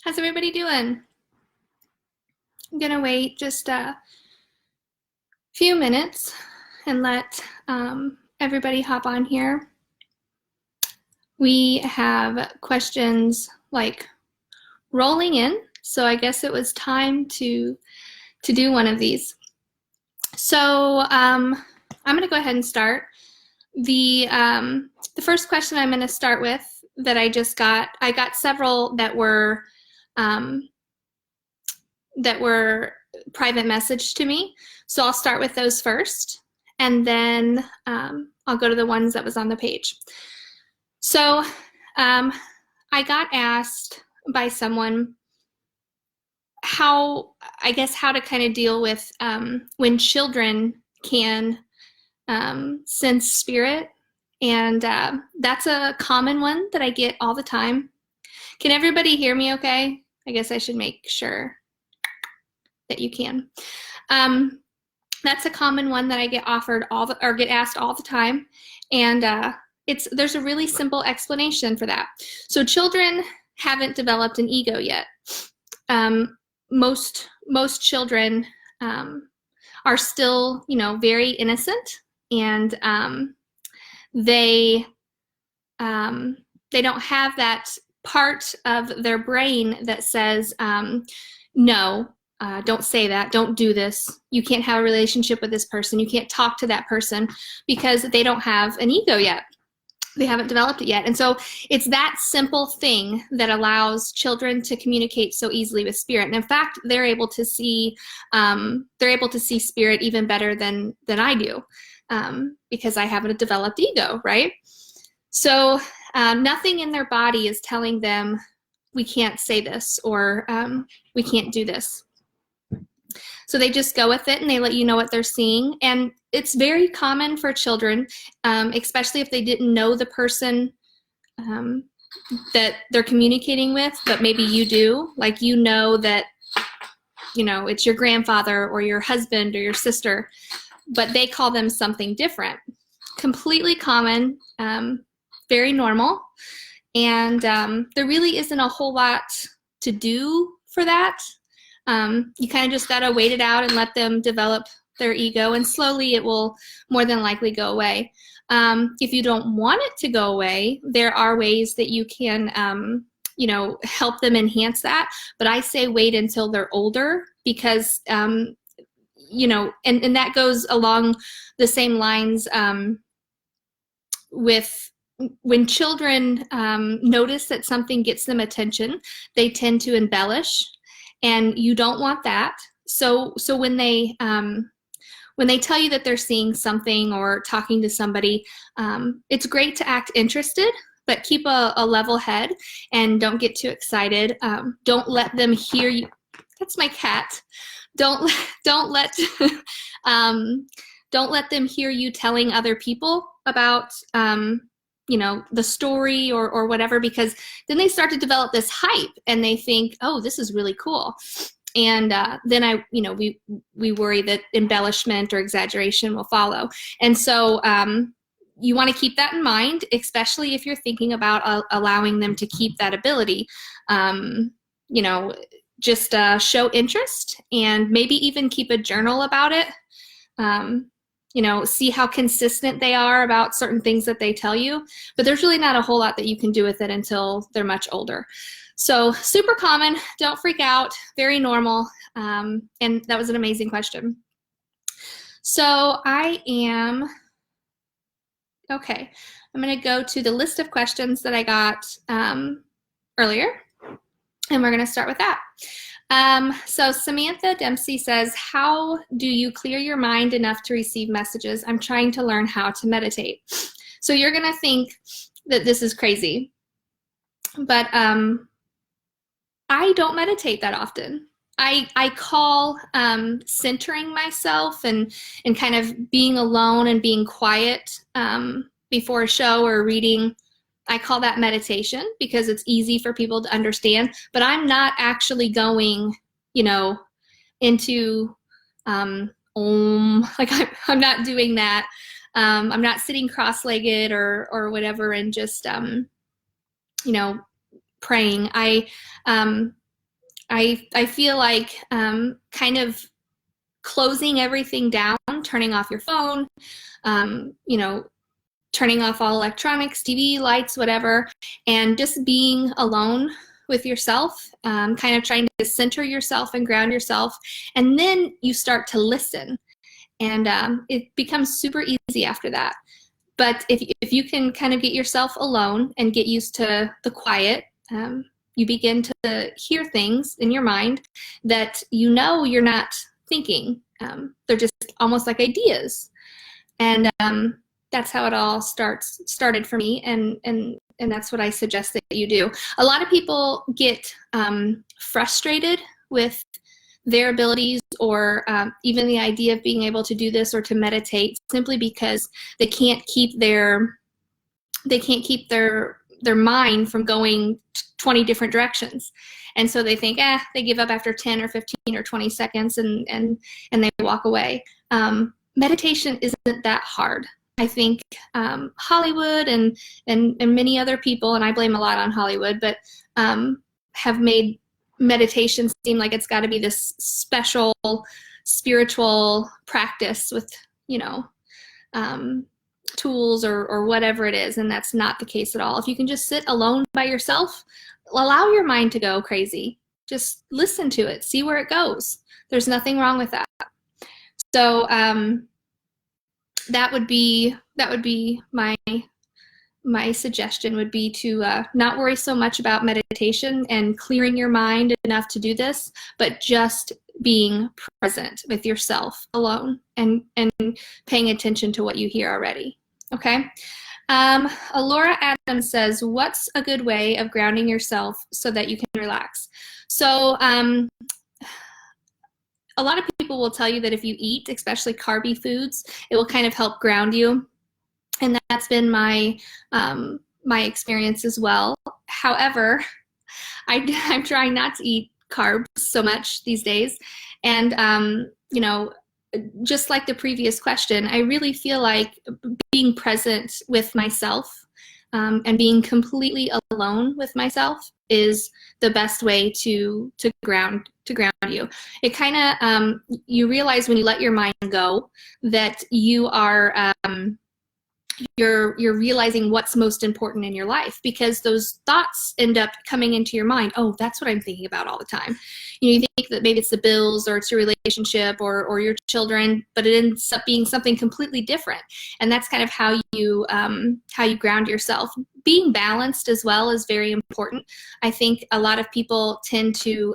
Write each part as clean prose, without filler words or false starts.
How's everybody doing? I'm gonna wait just a few minutes and let everybody hop on here. We have questions like rolling in, so I guess it was time to do one of these. So I'm gonna go ahead and start. The first question I'm gonna start with that I just got, I got several that were private message to me. So I'll start with those first, and then I'll go to the ones that was on the page. So I got asked by someone how to kind of deal with when children can sense spirit. And that's a common one that I get all the time. Can everybody hear me okay? I guess I should make sure that you can. That's a common one that I get get asked all the time. And there's a really simple explanation for that. So children haven't developed an ego yet. Most children are still, very innocent, and they don't have that part of their brain that says, no, don't say that, don't do this, you can't have a relationship with this person, you can't talk to that person, because they don't have an ego yet. They haven't developed it yet. And so it's that simple thing that allows children to communicate so easily with spirit. And in fact, they're able to see spirit even better than I do, because I have a developed ego, right? So nothing in their body is telling them we can't say this, or we can't do this. So they just go with it, and they let you know what they're seeing. And it's very common for children, especially if they didn't know the person that they're communicating with, but maybe you do. Like, that, it's your grandfather or your husband or your sister, but they call them something different. Completely common, very normal. And there really isn't a whole lot to do for that. You kind of just got to wait it out and let them develop their ego, and slowly it will more than likely go away. If you don't want it to go away, there are ways that you can, help them enhance that. But I say wait until they're older, because, and that goes along the same lines with when children notice that something gets them attention, they tend to embellish. And you don't want that. So when they tell you that they're seeing something or talking to somebody, it's great to act interested, but keep a level head and don't get too excited. Don't let them hear you. That's my cat. Don't let them hear you telling other people about the story or whatever, because then they start to develop this hype and they think, oh, this is really cool. And then we worry that embellishment or exaggeration will follow. And so you want to keep that in mind, especially if you're thinking about allowing them to keep that ability. Just show interest, and maybe even keep a journal about it. See how consistent they are about certain things that they tell you. But there's really not a whole lot that you can do with it until they're much older. So super common, don't freak out, very normal. And that was an amazing question. So I'm gonna go to the list of questions that I got earlier, and we're gonna start with that. So Samantha Dempsey says, how do you clear your mind enough to receive messages? I'm trying to learn how to meditate. So you're going to think that this is crazy, but I don't meditate that often. I call centering myself and kind of being alone and being quiet before a show or a reading. I call that meditation, because it's easy for people to understand, but I'm not actually going, into like I'm not doing that. I'm not sitting cross-legged or whatever and just, praying. I feel like kind of closing everything down, turning off your phone, you know, turning off all electronics, TV, lights, whatever, and just being alone with yourself, kind of trying to center yourself and ground yourself. And then you start to listen. And it becomes super easy after that. But if you can kind of get yourself alone and get used to the quiet, you begin to hear things in your mind that you know you're not thinking. They're just almost like ideas. And that's how it all started for me, and that's what I suggest that you do. A lot of people get frustrated with their abilities, or even the idea of being able to do this or to meditate, simply because they can't keep their mind from going 20 different directions. And so they think, they give up after 10 or 15 or 20 seconds and they walk away. Meditation isn't that hard. I think Hollywood and many other people, and I blame a lot on Hollywood, but have made meditation seem like it's got to be this special spiritual practice with, you know, tools or whatever it is, and that's not the case at all. If you can just sit alone by yourself, allow your mind to go crazy. Just listen to it, see where it goes. There's nothing wrong with that. So that would be my suggestion would be to not worry so much about meditation and clearing your mind enough to do this, but just being present with yourself alone and paying attention to what you hear already. Okay. Alora Adams says, what's a good way of grounding yourself so that you can relax? So a lot of people will tell you that if you eat, especially carby foods, it will kind of help ground you. And that's been my my experience as well. However, I'm trying not to eat carbs so much these days. And, you know, just like the previous question, I really feel like being present with myself and being completely alone with myself is the best way to ground you. It kind of, you realize when you let your mind go that you are, you're realizing what's most important in your life, because those thoughts end up coming into your mind. Oh, that's what I'm thinking about all the time. You think that maybe it's the bills or it's your relationship or your children, but it ends up being something completely different. And that's kind of how you ground yourself. Being balanced as well is very important. I think a lot of people tend to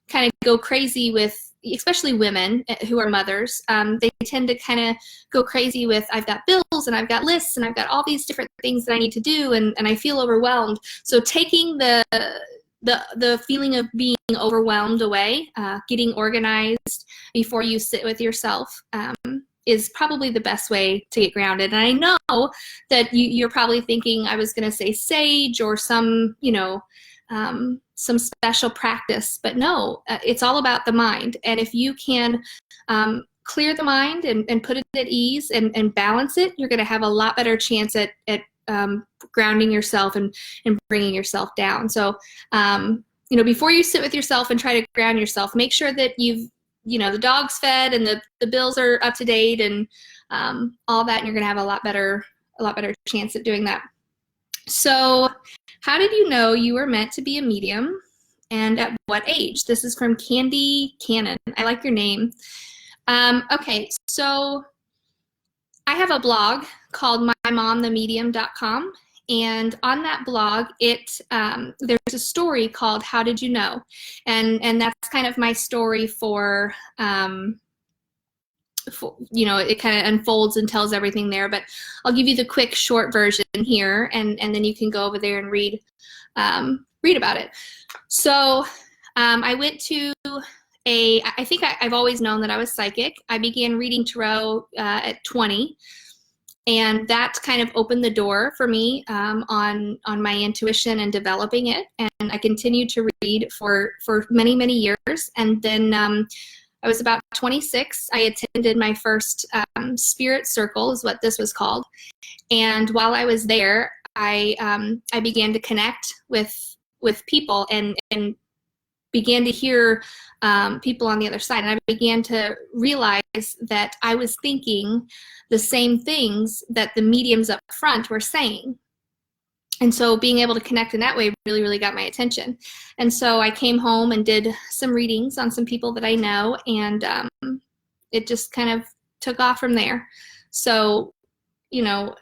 kind of go crazy with, especially women who are mothers, they tend to kind of go crazy with, I've got bills and I've got lists and I've got all these different things that I need to do, and I feel overwhelmed. So taking the feeling of being overwhelmed away, getting organized before you sit with yourself is probably the best way to get grounded. And I know that you're probably thinking I was going to say sage or some, you know, some special practice, but no, it's all about the mind. And if you can clear the mind and put it at ease and balance it, you're going to have a lot better chance at grounding yourself and bringing yourself down. So, you know, before you sit with yourself and try to ground yourself, make sure that you know, the dog's fed and the bills are up to date and all that, and you're going to have a lot better chance at doing that. So, how did you know you were meant to be a medium, and at what age? This is from Candy Cannon. I like your name. Okay, so I have a blog called mymomthemedium.com, and on that blog, there's a story called How Did You Know? And that's kind of my story for you know, it kind of unfolds and tells everything there, but I'll give you the quick short version here, and then you can go over there and read about it. So I went to I think I've always known that I was psychic. I began reading tarot at 20, and that kind of opened the door for me on my intuition and developing it. And I continued to read for many, many years. And then I was about 26. I attended my first spirit circle, is what this was called. And while I was there, I began to connect with people and began to hear people on the other side, and I began to realize that I was thinking the same things that the mediums up front were saying. And so being able to connect in that way really, really got my attention. And so I came home and did some readings on some people that I know, and it just kind of took off from there. So, you know,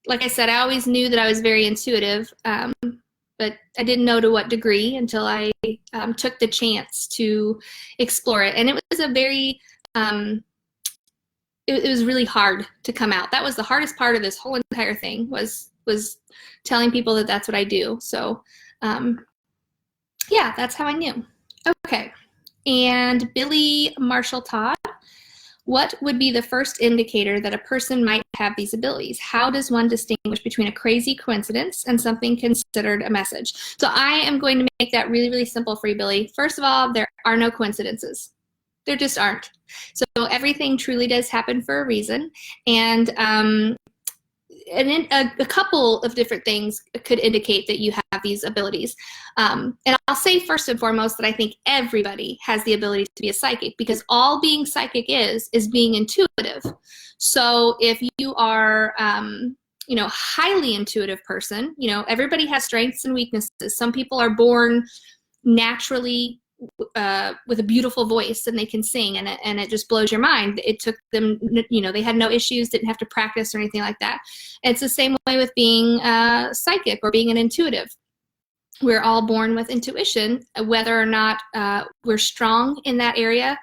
like I said, I always knew that I was very intuitive, but I didn't know to what degree until I took the chance to explore it. And it was a very, it was really hard to come out. That was the hardest part of this whole entire thing, was telling people that that's what I do. So yeah, that's how I knew. Okay, and Billy Marshall Todd, what would be the first indicator that a person might have these abilities? How does one distinguish between a crazy coincidence and something considered a message? So I am going to make that really, really simple for you, Billy. First of all, there are no coincidences. There just aren't. So everything truly does happen for a reason. And then a couple of different things could indicate that you have these abilities. And I'll say first and foremost that I think everybody has the ability to be a psychic, because all being psychic is being intuitive. So if you are, you know, highly intuitive person, you know, everybody has strengths and weaknesses. Some people are born naturally with a beautiful voice and they can sing, and it just blows your mind. It took them, you know, they had no issues, didn't have to practice or anything like that. It's the same way with being psychic or being an intuitive. We're all born with intuition. Whether or not we're strong in that area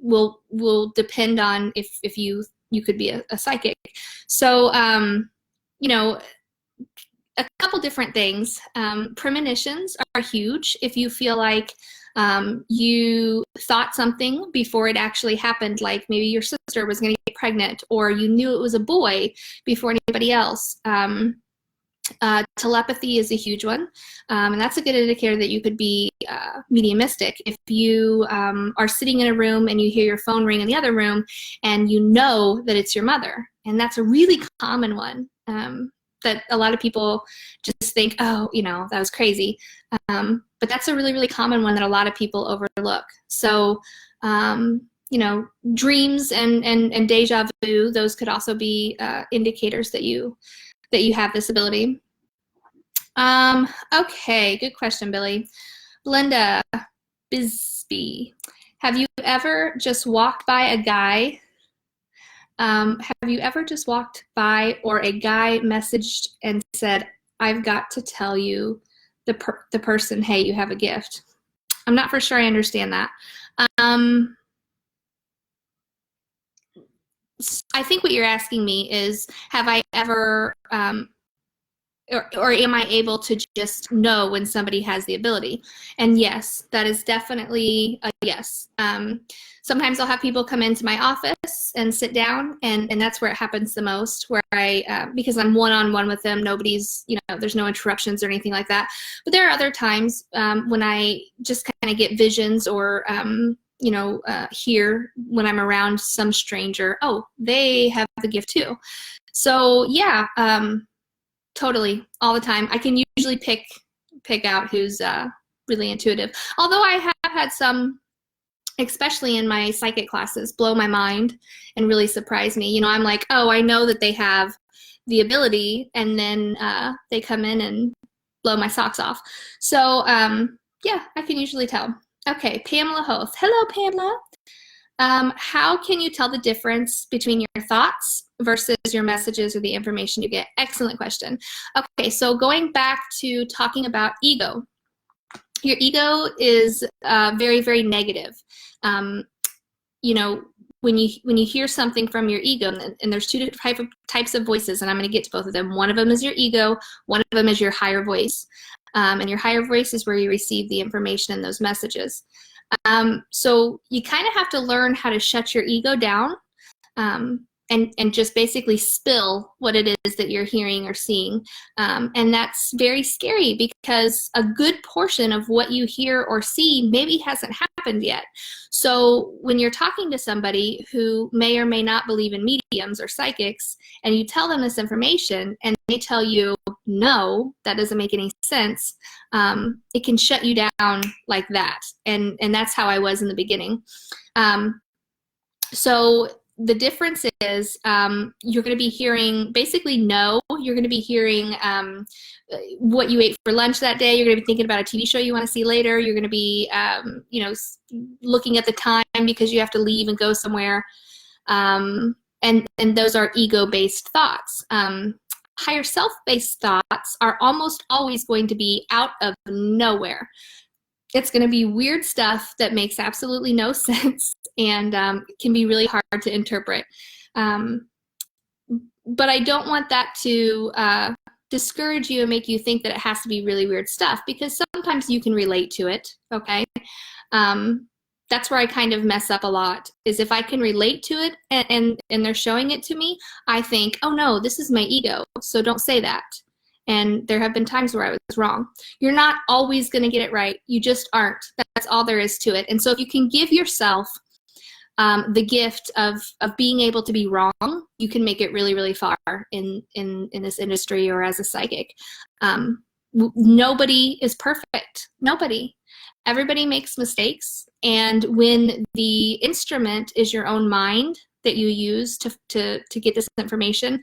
will depend on if you could be a psychic. So you know, a couple different things. Premonitions are huge. If you feel like you thought something before it actually happened, like maybe your sister was going to get pregnant, or you knew it was a boy before anybody else. Telepathy is a huge one, and that's a good indicator that you could be mediumistic. If you are sitting in a room and you hear your phone ring in the other room and you know that it's your mother, and that's a really common one. That a lot of people just think, oh, you know, that was crazy. But that's a really, really common one that a lot of people overlook. So, you know, dreams and deja vu, those could also be indicators that you have this ability. Okay, good question, Billy. Linda Bisbee, have you ever just walked by a guy? Have you ever just walked by, or a guy messaged and said, I've got to tell you, the person, hey, you have a gift? I'm not for sure I understand that. I think what you're asking me is, have I ever, or am I able to just know when somebody has the ability? And yes, that is definitely a yes. Sometimes I'll have people come into my office and sit down, and that's where it happens the most, where I, because I'm one-on-one with them, nobody's, you know, there's no interruptions or anything like that. But there are other times when I just kind of get visions, or, you know, hear when I'm around some stranger, oh, they have the gift too. So yeah, totally, all the time. I can usually pick out who's really intuitive. Although I have had some, especially in my psychic classes, blow my mind and really surprise me. You know, I'm like, oh, I know that they have the ability, and then they come in and blow my socks off. So yeah, I can usually tell. Okay, Pamela Hoth. Hello, Pamela. How can you tell the difference between your thoughts versus your messages or the information you get? Excellent question. Okay, so going back to talking about ego. Your ego is very, very negative. You know, when you hear something from your ego, and there's two types of voices, and I'm going to get to both of them. One of them is your ego. One of them is your higher voice. And your higher voice is where you receive the information and those messages. So you kind of have to learn how to shut your ego down. and just basically spill what it is that you're hearing or seeing. And that's very scary because a good portion of what you hear or see maybe hasn't happened yet. So when you're talking to somebody who may or may not believe in mediums or psychics, and you tell them this information and they tell you, no, that doesn't make any sense, it can shut you down like that. And that's how I was in the beginning. So the difference is you're going to be hearing basically no. You're going to be hearing what you ate for lunch that day. You're going to be thinking about a TV show you want to see later. You're going to be, looking at the time because you have to leave and go somewhere. And those are ego-based thoughts. Higher self-based thoughts are almost always going to be out of nowhere. It's going to be weird stuff that makes absolutely no sense and can be really hard to interpret. But I don't want that to discourage you and make you think that it has to be really weird stuff, because sometimes you can relate to it, okay? That's where I kind of mess up a lot, is if I can relate to it and they're showing it to me, I think, oh no, this is my ego, so don't say that. And there have been times where I was wrong. You're not always going to get it right. You just aren't. That's all there is to it. And so if you can give yourself the gift of being able to be wrong, you can make it really, really far in this industry or as a psychic. Nobody is perfect. Nobody. Everybody makes mistakes. And when the instrument is your own mind that you use to get this information,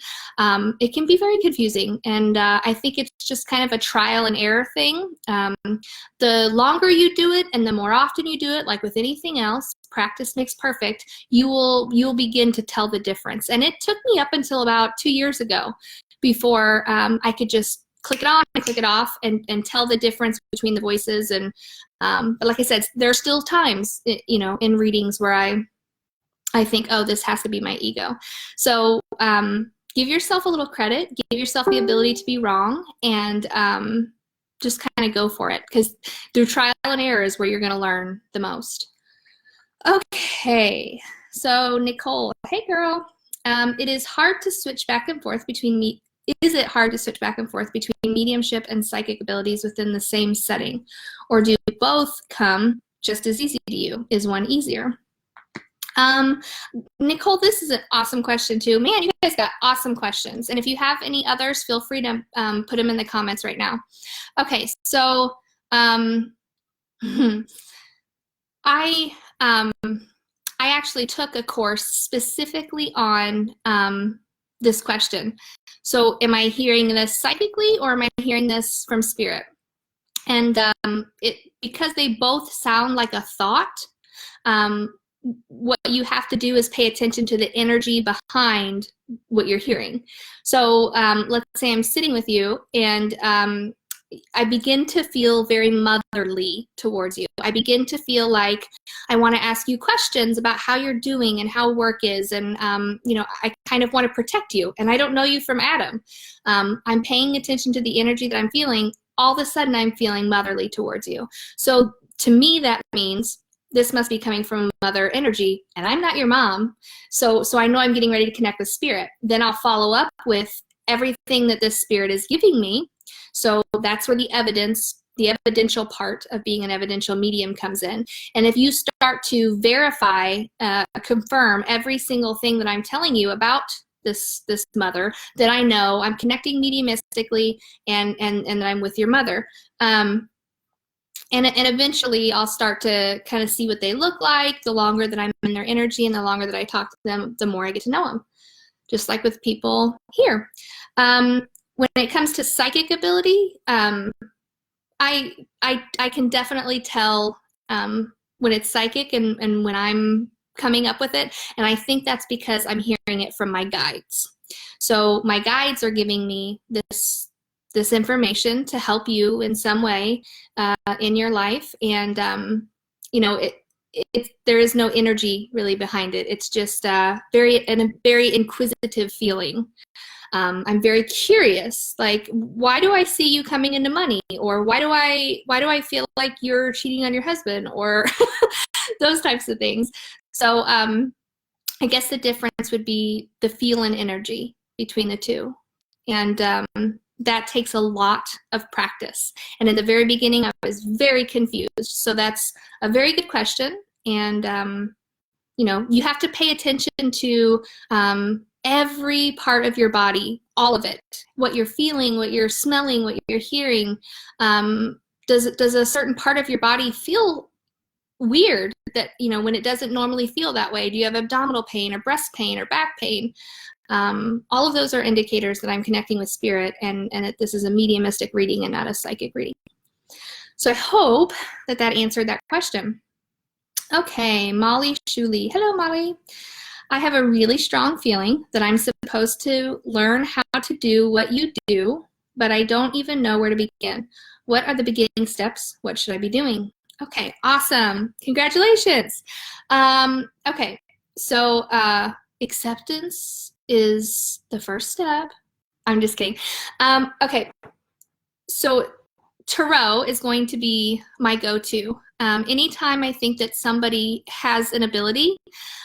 it can be very confusing. And I think it's just kind of a trial and error thing. The longer you do it and the more often you do it, like with anything else, practice makes perfect, you'll begin to tell the difference. And it took me up until about 2 years ago before I could just click it on and click it off and tell the difference between the voices. And but like I said, there are still times, in readings where I think, oh, this has to be my ego. So give yourself a little credit, give yourself the ability to be wrong, and just kind of go for it, because through trial and error is where you're going to learn the most. Okay, so Nicole, hey girl, it is hard to switch back and forth between Is it hard to switch back and forth between mediumship and psychic abilities within the same setting? Or do both come just as easy to you? Is one easier? Nicole, this is an awesome question too. Man, you guys got awesome questions. And if you have any others, feel free to put them in the comments right now. Okay, so I actually took a course specifically on this question. So am I hearing this psychically, or am I hearing this from spirit? And because they both sound like a thought, what you have to do is pay attention to the energy behind what you're hearing. So let's say I'm sitting with you and I begin to feel very motherly towards you. I begin to feel like I want to ask you questions about how you're doing and how work is. And, I kind of want to protect you. And I don't know you from Adam. I'm paying attention to the energy that I'm feeling. All of a sudden, I'm feeling motherly towards you. So to me, that means this must be coming from mother energy, and I'm not your mom. So I know I'm getting ready to connect with spirit. Then I'll follow up with everything that this spirit is giving me. So that's where the evidential part of being an evidential medium comes in. And if you start to verify, confirm every single thing that I'm telling you about this mother, then I know I'm connecting mediumistically and that I'm with your mother. And eventually I'll start to kind of see what they look like. The longer that I'm in their energy and the longer that I talk to them, the more I get to know them. Just like with people here. When it comes to psychic ability, I can definitely tell when it's psychic and when I'm coming up with it. And I think that's because I'm hearing it from my guides. So my guides are giving me this information to help you in some way in your life. And, there is no energy really behind it. It's just a very inquisitive feeling. I'm very curious, like, why do I see you coming into money? Or why do I feel like you're cheating on your husband? Or those types of things. So I guess the difference would be the feel and energy between the two. And that takes a lot of practice. And in the very beginning, I was very confused. So that's a very good question. And, you know, you have to pay attention to every part of your body, all of it, what you're feeling, what you're smelling, what you're hearing. Does a certain part of your body feel weird that, you know, when it doesn't normally feel that way? Do you have abdominal pain or breast pain or back pain? All of those are indicators that I'm connecting with spirit, and that this is a mediumistic reading and not a psychic reading. So I hope that that answered that question. Okay, Molly Shuley. Hello, Molly. I have a really strong feeling that I'm supposed to learn how to do what you do, but I don't even know where to begin. What are the beginning steps? What should I be doing? Okay, awesome. Congratulations. Okay, so acceptance is the first step. I'm just kidding. Okay, so tarot is going to be my go-to. Anytime I think that somebody has an ability,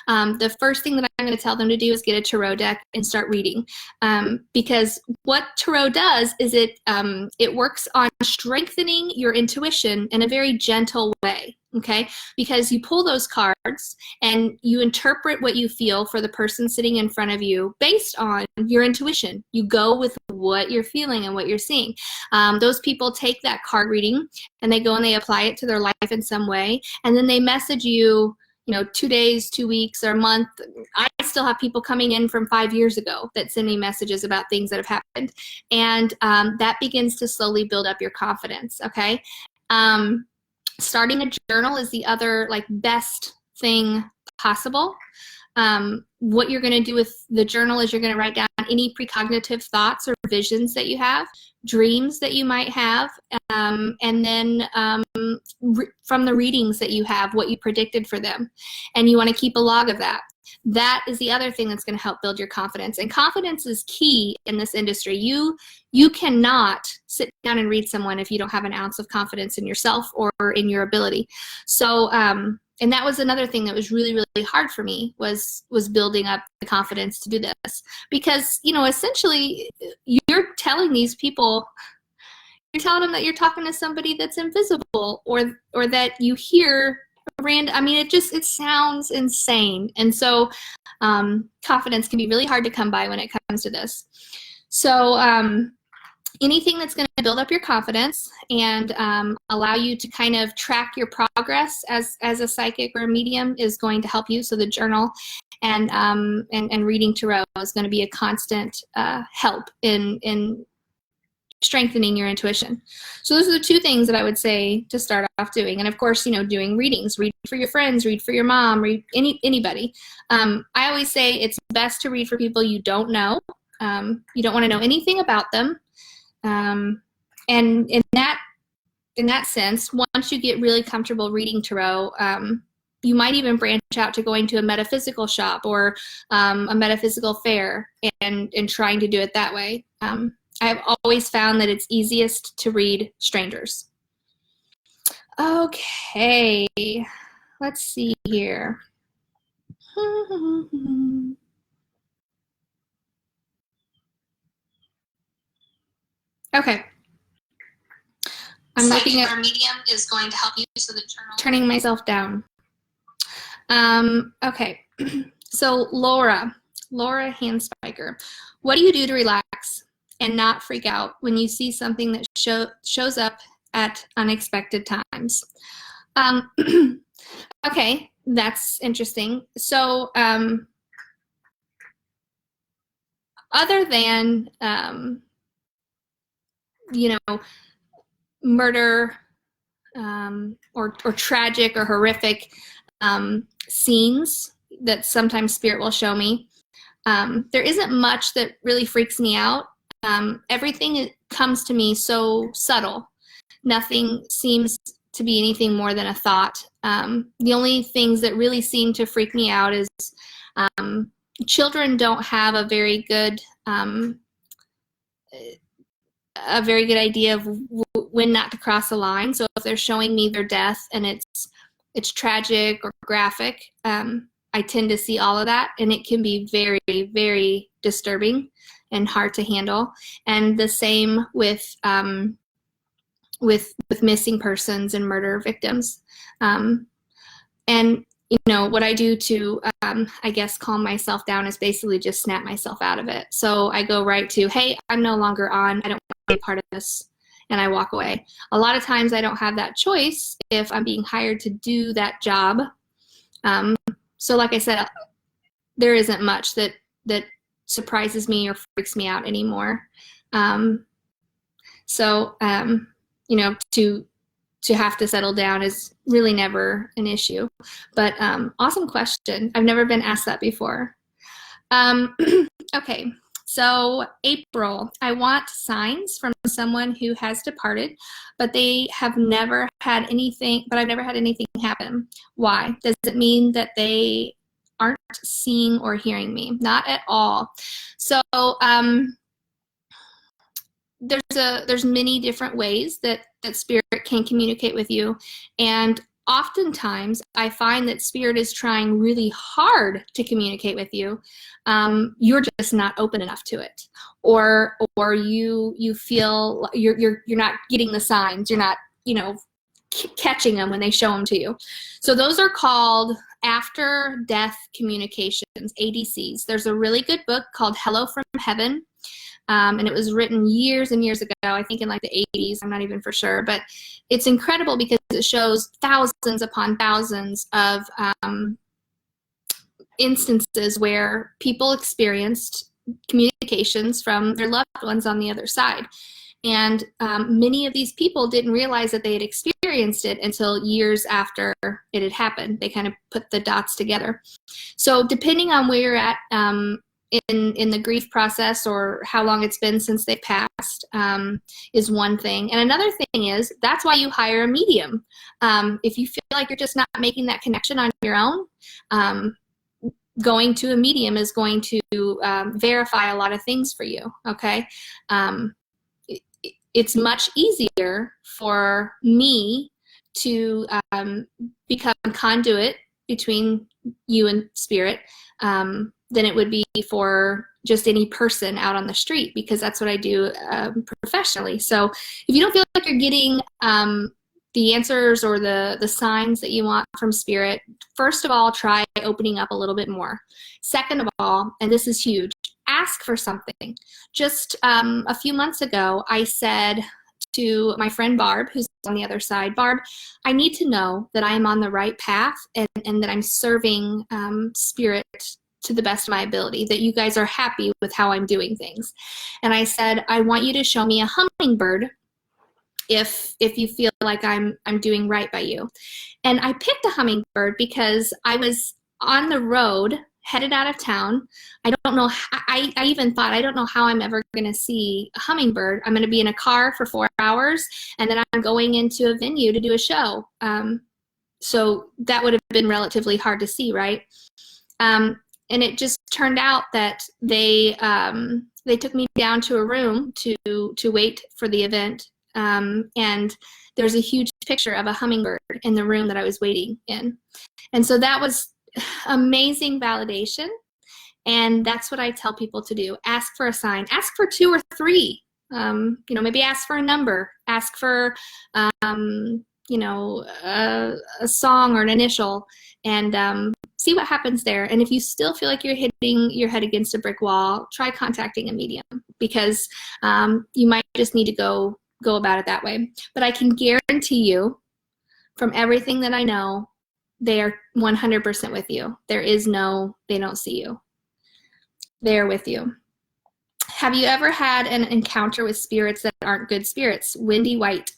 the first thing that I'm going to tell them to do is get a tarot deck and start reading. Because what tarot does is it works on strengthening your intuition in a very gentle way. Okay, because you pull those cards and you interpret what you feel for the person sitting in front of you based on your intuition. You go with what you're feeling and what you're seeing. Those people take that card reading and they go and they apply it to their life in some way, and then they message you, you know, 2 days, 2 weeks, or a month. I still have people coming in from 5 years ago that send me messages about things that have happened, and that begins to slowly build up your confidence. Okay. Starting a journal is the other best thing possible. What you're going to do with the journal is you're going to write down any precognitive thoughts or visions that you have, dreams that you might have, and then from the readings that you have, what you predicted for them. And you want to keep a log of that. That is the other thing that's going to help build your confidence. And confidence is key in this industry. You cannot sit down and read someone if you don't have an ounce of confidence in yourself or in your ability. So, and that was another thing that was really, really hard for me, was building up the confidence to do this. Because, you know, essentially you're telling these people, you're telling them that you're talking to somebody that's invisible, or that you hear random. I mean, it sounds insane. And so confidence can be really hard to come by when it comes to this. So anything that's going to build up your confidence and allow you to kind of track your progress as a psychic or a medium is going to help you. So the journal and reading tarot is going to be a constant help in strengthening your intuition. So those are the two things that I would say to start off doing. And of course, you know, doing readings. Read for your friends, read for your mom, read anybody. I always say it's best to read for people you don't know. You don't want to know anything about them. And in that sense, once you get really comfortable reading tarot, you might even branch out to going to a metaphysical shop or a metaphysical fair and trying to do it that way. I've always found that it's easiest to read strangers. Okay, let's see here. Okay. I'm looking at our medium is going to help you, so the journal. Turning myself down. Okay. So Laura Handspiker, what do you do to relax and not freak out when you see something that shows up at unexpected times? Okay, that's interesting. So other than you know, murder or tragic or horrific scenes that sometimes spirit will show me, there isn't much that really freaks me out. Everything comes to me so subtle. Nothing seems to be anything more than a thought. The only things that really seem to freak me out is children don't have a very good idea of when not to cross a line. So if they're showing me their death and it's tragic or graphic, I tend to see all of that, and it can be very, very disturbing and hard to handle. And the same with missing persons and murder victims. And you know, what I do to, I guess, calm myself down is basically just snap myself out of it. So I go right to, hey, I'm no longer on. I don't want to be part of this. And I walk away. A lot of times I don't have that choice if I'm being hired to do that job. So like I said, there isn't much that surprises me or freaks me out anymore. You know, to have to settle down is really never an issue. But awesome question. I've never been asked that before. Okay, so April, I want signs from someone who has departed, but they have never had anything, but I've never had anything happen. Why? Does it mean that they aren't seeing or hearing me? Not at all. So there's many different ways that spirit can communicate with you, and oftentimes I find that spirit is trying really hard to communicate with you. You're just not open enough to it, or you feel you're not getting the signs. You're not, you know, catching them when they show them to you. So those are called after death communications, ADCs. There's a really good book called Hello from Heaven. And it was written years and years ago, I think in like the 80s, I'm not even for sure, but it's incredible because it shows thousands upon thousands of instances where people experienced communications from their loved ones on the other side. And many of these people didn't realize that they had experienced it until years after it had happened. They kind of put the dots together. So depending on where you're at, in the grief process or how long it's been since they passed is one thing. And another thing is that's why you hire a medium. If you feel like you're just not making that connection on your own, going to a medium is going to verify a lot of things for you, okay? It's much easier for me to become conduit between you and spirit than it would be for just any person out on the street, because that's what I do professionally. So if you don't feel like you're getting the answers or the signs that you want from spirit, first of all, try opening up a little bit more. Second of all, and this is huge, ask for something. Just a few months ago, I said to my friend Barb, who's on the other side, Barb, I need to know that I am on the right path and that I'm serving spirit to the best of my ability, that you guys are happy with how I'm doing things. And I said, I want you to show me a hummingbird if you feel like I'm doing right by you. And I picked a hummingbird because I was on the road headed out of town. I don't know, I even thought, I don't know how I'm ever going to see a hummingbird. I'm going to be in a car for 4 hours, and then I'm going into a venue to do a show. So that would have been relatively hard to see, right? And it just turned out that they took me down to a room to wait for the event. And there's a huge picture of a hummingbird in the room that I was waiting in. And so that was amazing validation. And that's what I tell people to do. Ask for a sign. Ask for 2 or 3. Maybe ask for a number. Ask for, a song or an initial, and see what happens there. And if you still feel like you're hitting your head against a brick wall, try contacting a medium, because you might just need to go about it that way. But I can guarantee you, from everything that I know, they are 100% with you. There is no, they don't see you. They're with you. Have you ever had an encounter with spirits that aren't good spirits? Wendy White.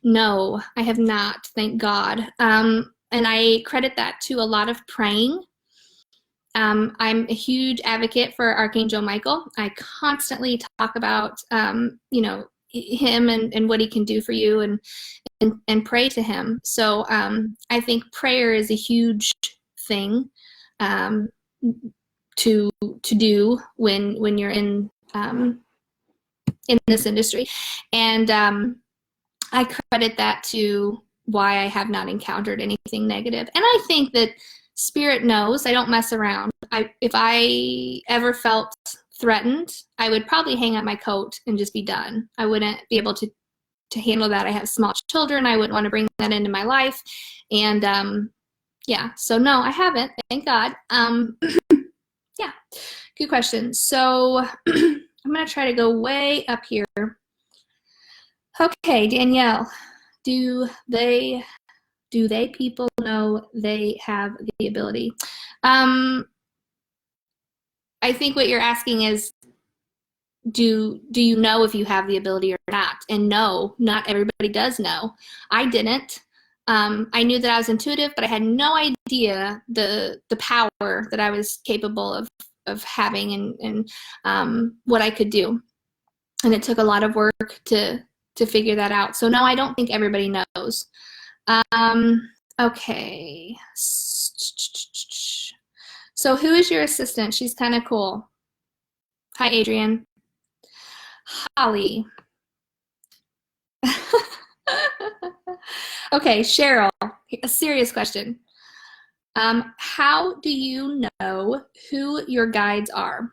No, I have not, thank God. And I credit that to a lot of praying. I'm a huge advocate for Archangel Michael. I constantly talk about, him and what he can do for you, and pray to him. So I think prayer is a huge thing to do when you're in this industry. And I credit that to why I have not encountered anything negative. And I think that Spirit knows I don't mess around. If I ever felt threatened, I would probably hang up my coat and just be done. I wouldn't be able to handle that. I have small children. I wouldn't want to bring that into my life. And yeah, so no, I haven't, thank God. Yeah, good question. So I'm going to try to go way up here. Okay, Danielle, do they people know they have the ability? I think what you're asking is, do you know if you have the ability or not? And no, not everybody does know. I didn't. I knew that I was intuitive, but I had no idea the power that I was capable of having and what I could do. And it took a lot of work to figure that out. So no, I don't think everybody knows. Okay. So who is your assistant? She's kind of cool. Hi, Adrian. Holly. Okay, Cheryl, a serious question. How do you know who your guides are?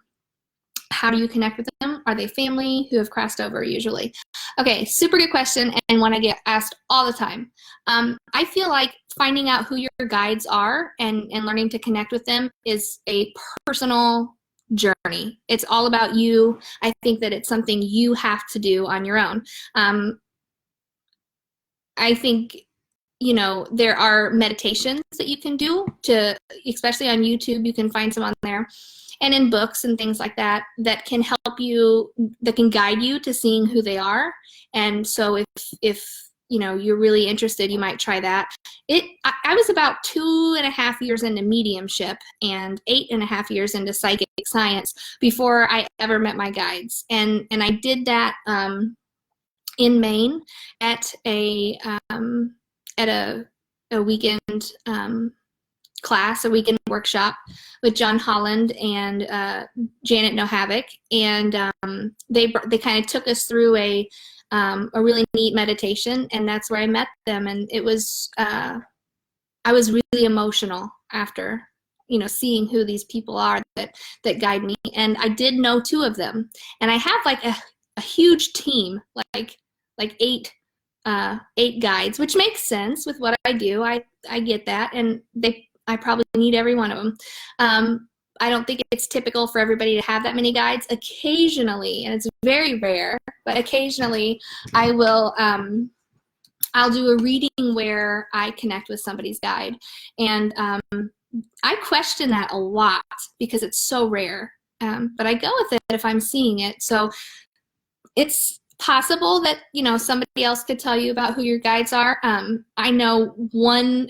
How do you connect with them? Are they family who have crossed over usually? Okay, super good question, and one I get asked all the time. I feel like finding out who your guides are and learning to connect with them is a personal journey. It's all about you. I think that it's something you have to do on your own. I think, you know, there are meditations that you can do especially on YouTube, you can find some on there, and in books and things like that, that can help you, that can guide you to seeing who they are. And so if you know, you're really interested, you might try that. I was about 2.5 years into mediumship and 8.5 years into psychic science before I ever met my guides. And I did that in Maine at a weekend class, a weekend workshop with John Holland and Janet No Havoc, and they kind of took us through a really neat meditation, and that's where I met them. And it was I was really emotional after, you know, seeing who these people are that guide me. And I did know 2 of them, and I have like a huge team, like 8 guides, which makes sense with what I do. I get that, and I probably need every one of them. I don't think it's typical for everybody to have that many guides. Occasionally, and it's very rare, but occasionally I will I'll do a reading where I connect with somebody's guide, and I question that a lot because it's so rare, but I go with it if I'm seeing it. So it's possible that, you know, somebody else could tell you about who your guides are. I know one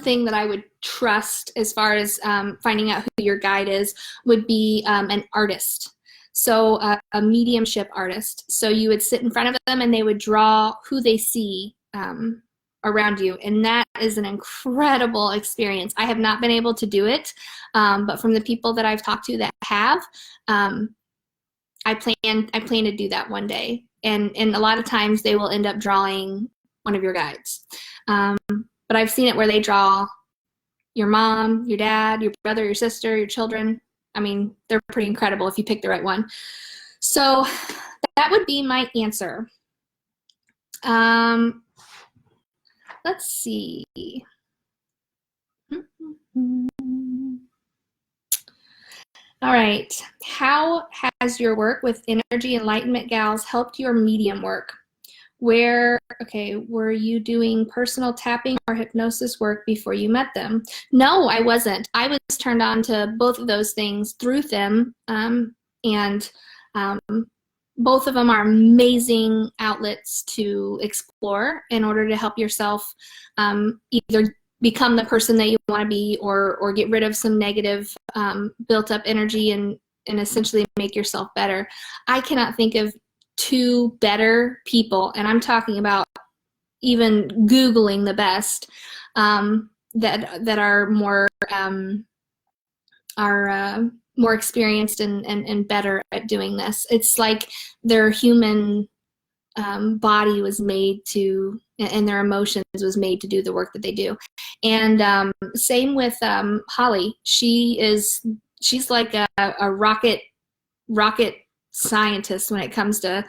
thing that I would trust as far as finding out who your guide is would be an artist. So a mediumship artist. So you would sit in front of them and they would draw who they see around you. And that is an incredible experience. I have not been able to do it, but from the people that I've talked to that have, I plan to do that one day. And a lot of times they will end up drawing one of your guides. But I've seen it where they draw your mom, your dad, your brother, your sister, your children. I mean, they're pretty incredible if you pick the right one. So that would be my answer. Let's see. All right. How has your work with Energy Enlightenment Gals helped your medium work? Were you doing personal tapping or hypnosis work before you met them? No, I wasn't. I was turned on to both of those things through them, and both of them are amazing outlets to explore in order to help yourself either become the person that you want to be, or get rid of some negative built up energy and essentially make yourself better. I cannot think of 2 better people, and I'm talking about even Googling the best, that are more experienced and better at doing this. It's like they're human body was made to, and their emotions was made to do the work that they do. And same with Holly. She's like a rocket scientist when it comes to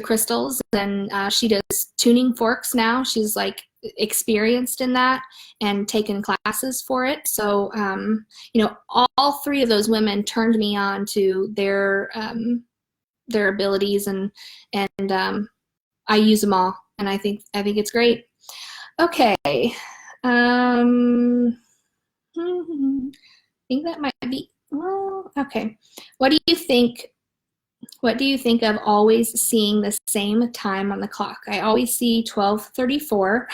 crystals, and she does tuning forks now. She's like experienced in that and taken classes for it. So all three of those women turned me on to their abilities, and I use them all, and I think it's great. Okay. I think that might be, well, okay. What do you think of always seeing the same time on the clock? I always see 12:34.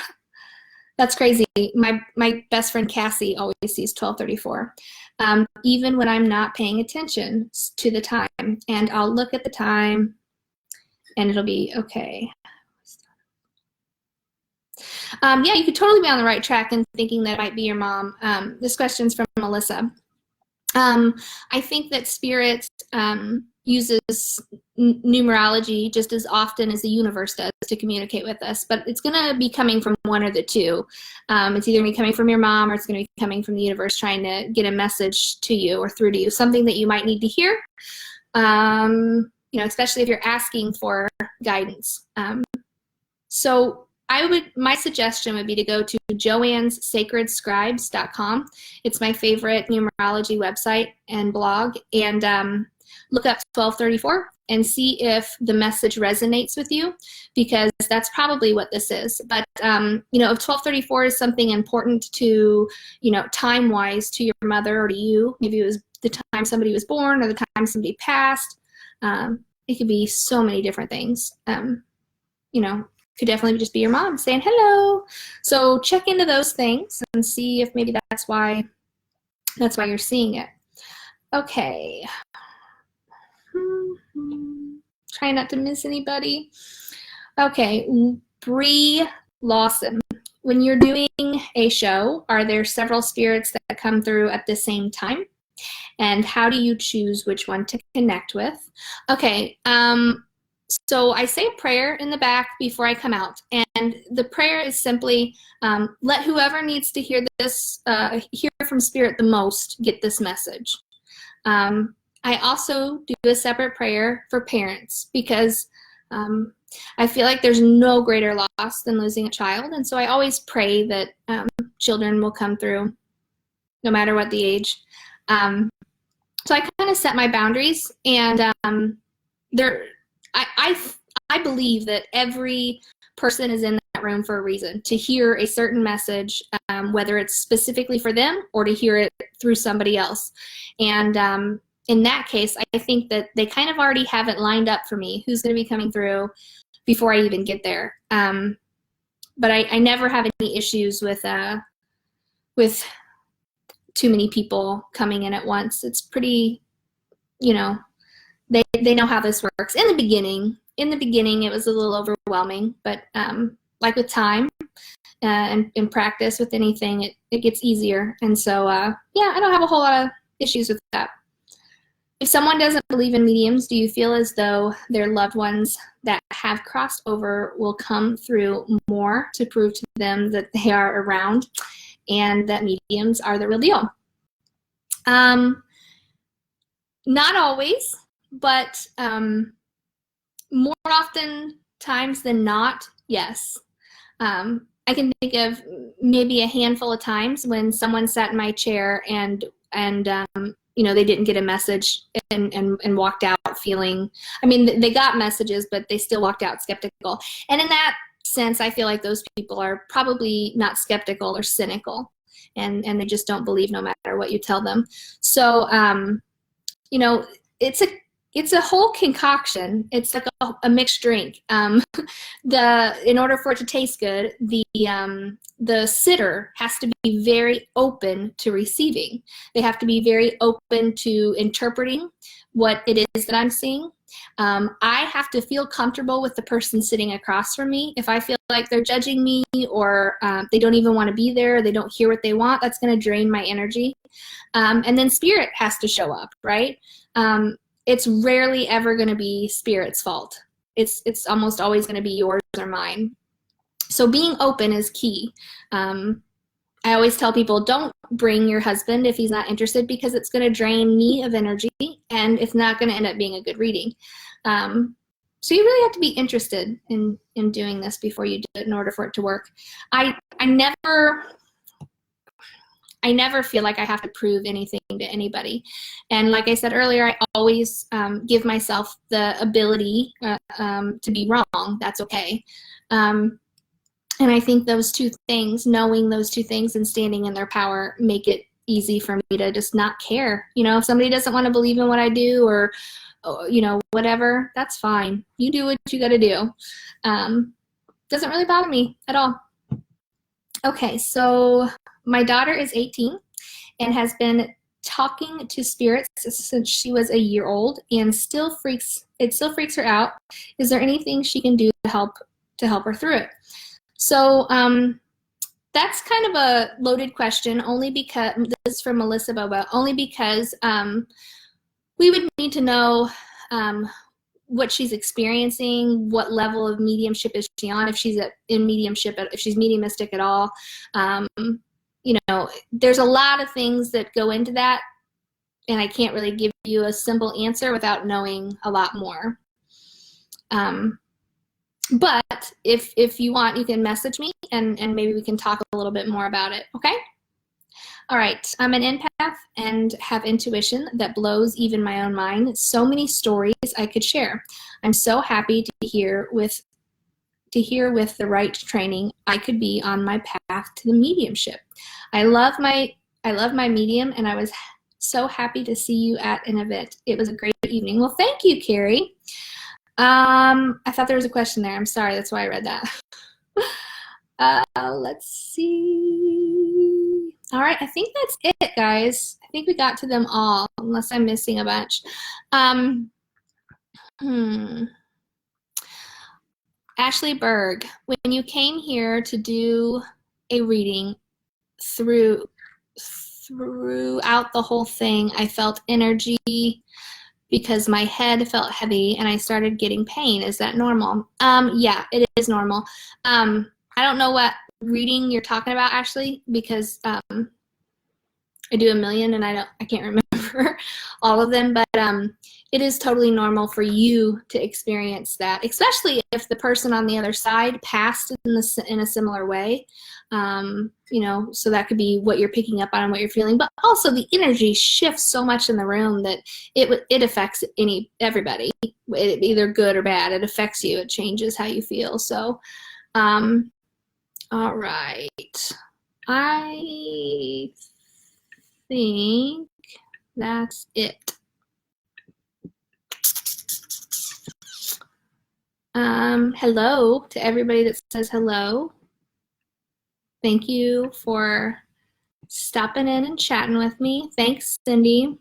That's crazy. My best friend Cassie always sees 12:34. Even when I'm not paying attention to the time, and I'll look at the time and it'll be okay. Yeah, you could totally be on the right track and thinking that it might be your mom. This question's from Melissa. I think that Spirit uses numerology just as often as the universe does to communicate with us, but it's going to be coming from one or the two. It's either going to be coming from your mom, or it's going to be coming from the universe trying to get a message to you or through to you, something that you might need to hear, especially if you're asking for guidance. So my suggestion would be to go to joannessacredscribes.com. It's my favorite numerology website and blog, and look up 1234 and see if the message resonates with you, because that's probably what this is. But if 1234 is something important to, time-wise to your mother or to you, maybe it was the time somebody was born or the time somebody passed. It could be so many different things. Could definitely just be your mom saying hello. So check into those things and see if maybe that's why you're seeing it. Okay. Try not to miss anybody. Okay, Bree Lawson. When you're doing a show, are there several spirits that come through at the same time? And how do you choose which one to connect with? Okay, so I say a prayer in the back before I come out, and the prayer is simply, let whoever needs to hear this, hear from Spirit the most, get this message. I also do a separate prayer for parents, because I feel like there's no greater loss than losing a child, and so I always pray that children will come through no matter what the age. So I kind of set my boundaries, and I believe that every person is in that room for a reason, to hear a certain message, whether it's specifically for them or to hear it through somebody else. And in that case, I think that they kind of already have it lined up for me, who's going to be coming through before I even get there. But I never have any issues with too many people coming in at once. It's pretty, they know how this works. In the beginning, it was a little overwhelming, but like with time and in practice with anything, it gets easier. And so, I don't have a whole lot of issues with that. If someone doesn't believe in mediums, do you feel as though their loved ones that have crossed over will come through more to prove to them that they are around and that mediums are the real deal? Not always, but more often times than not, yes. I can think of maybe a handful of times when someone sat in my chair and they didn't get a message and walked out feeling, they got messages, but they still walked out skeptical. And in that sense, I feel like those people are probably not skeptical or cynical, and they just don't believe no matter what you tell them. So, it's a whole concoction. It's like a mixed drink. In order for it to taste good, the sitter has to be very open to receiving. They have to be very open to interpreting what it is that I'm seeing. I have to feel comfortable with the person sitting across from me. If I feel like they're judging me, or they don't even want to be there, they don't hear what they want, that's going to drain my energy. And then Spirit has to show up, right? It's rarely ever going to be Spirit's fault. it's almost always going to be yours or mine. So being open is key. I always tell people, don't bring your husband if he's not interested, because it's going to drain me of energy and it's not going to end up being a good reading. So you really have to be interested in doing this before you do it in order for it to work. I never feel like I have to prove anything to anybody. And like I said earlier, I always give myself the ability to be wrong. That's okay. And I think those two things, knowing those two things and standing in their power, make it easy for me to just not care. You know, if somebody doesn't want to believe in what I do, or you know, whatever, that's fine. You do what you got to do. Doesn't really bother me at all. Okay, so my daughter is 18 and has been talking to spirits since she was a year old, and it still freaks her out. Is there anything she can do to help her through it? So that's kind of a loaded question, only because this is from Melissa Boba, only because we would need to know what she's experiencing, what level of mediumship is she on, if she's in mediumship, if she's mediumistic at all. You know, there's a lot of things that go into that, and I can't really give you a simple answer without knowing a lot more. But if you want, you can message me and maybe we can talk a little bit more about it, okay? All right, I'm an empath and have intuition that blows even my own mind. So many stories I could share. I'm so happy to hear with the right training, I could be on my path to the mediumship. I love my medium, and I was so happy to see you at an event. It was a great evening. Well, thank you, Carrie. I thought there was a question there. I'm sorry, that's why I read that. Let's see. All right, I think that's it, guys. I think we got to them all, unless I'm missing a bunch. Ashley Berg, when you came here to do a reading, throughout the whole thing, I felt energy because my head felt heavy and I started getting pain. Is that normal? Yeah, it is normal. I don't know what reading you're talking about, Ashley, because I do a million and I can't remember all of them, but it is totally normal for you to experience that, especially if the person on the other side passed in a similar way. You know, so that could be what you're picking up on and what you're feeling, but also the energy shifts so much in the room that it affects everybody, either good or bad. It affects you. It changes how you feel. So, all right. I think that's it. Hello to everybody that says hello. Thank you for stopping in and chatting with me. Thanks, Cindy.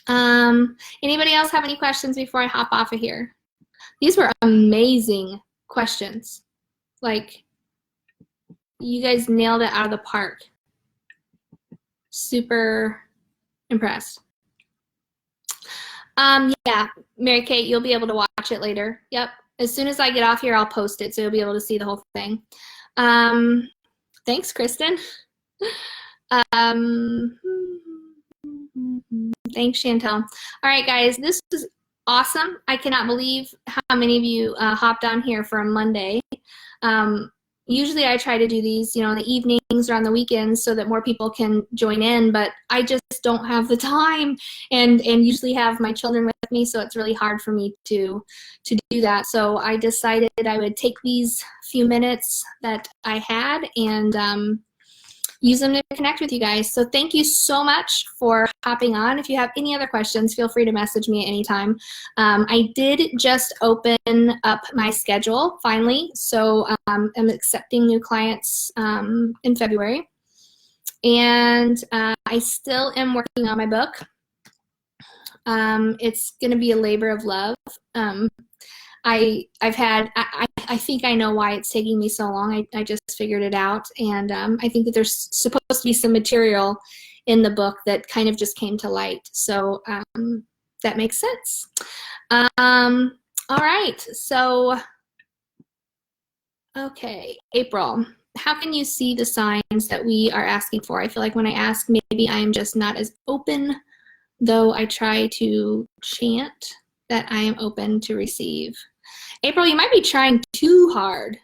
Anybody else have any questions before I hop off of here? These were amazing questions. Like, you guys nailed it out of the park. Super impressed. Yeah, Mary Kate, you'll be able to watch it later. Yep. As soon as I get off here, I'll post it, so you'll be able to see the whole thing. Thanks, Kristen. Thanks, Chantel. All right, guys, this is awesome. I cannot believe how many of you hopped on here for a Monday. Usually I try to do these, you know, in the evenings or on the weekends so that more people can join in, but I just don't have the time and usually have my children with me, so it's really hard for me to do that. So I decided I would take these few minutes that I had and use them to connect with you guys. So thank you so much for hopping on. If you have any other questions, feel free to message me at any time. I did just open up my schedule finally, so I'm accepting new clients in February. And I still am working on my book. It's going to be a labor of love. I think I know why it's taking me so long. I just figured it out, and I think that there's supposed to be some material in the book that kind of just came to light. So that makes sense. All right, so, okay, April, how can you see the signs that we are asking for? I feel like when I ask, maybe I'm just not as open, though I try to chant that I am open to receive. April, you might be trying too hard.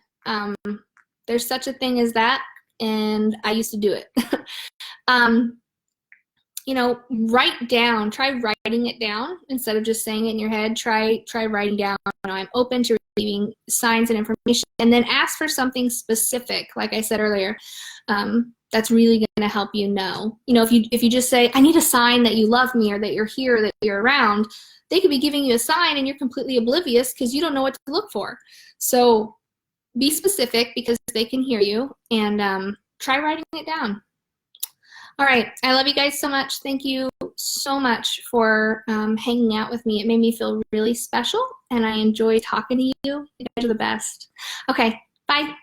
There's such a thing as that, and I used to do it. You know, try writing it down instead of just saying it in your head. Try writing down, I'm open to receiving signs and information, and then ask for something specific, like I said earlier, that's really going to help you know. You know, if you just say, I need a sign that you love me or that you're here, that you're around, they could be giving you a sign and you're completely oblivious because you don't know what to look for. So be specific because they can hear you, and try writing it down. All right, I love you guys so much. Thank you so much for hanging out with me. It made me feel really special, and I enjoy talking to you. You guys are the best. Okay, bye.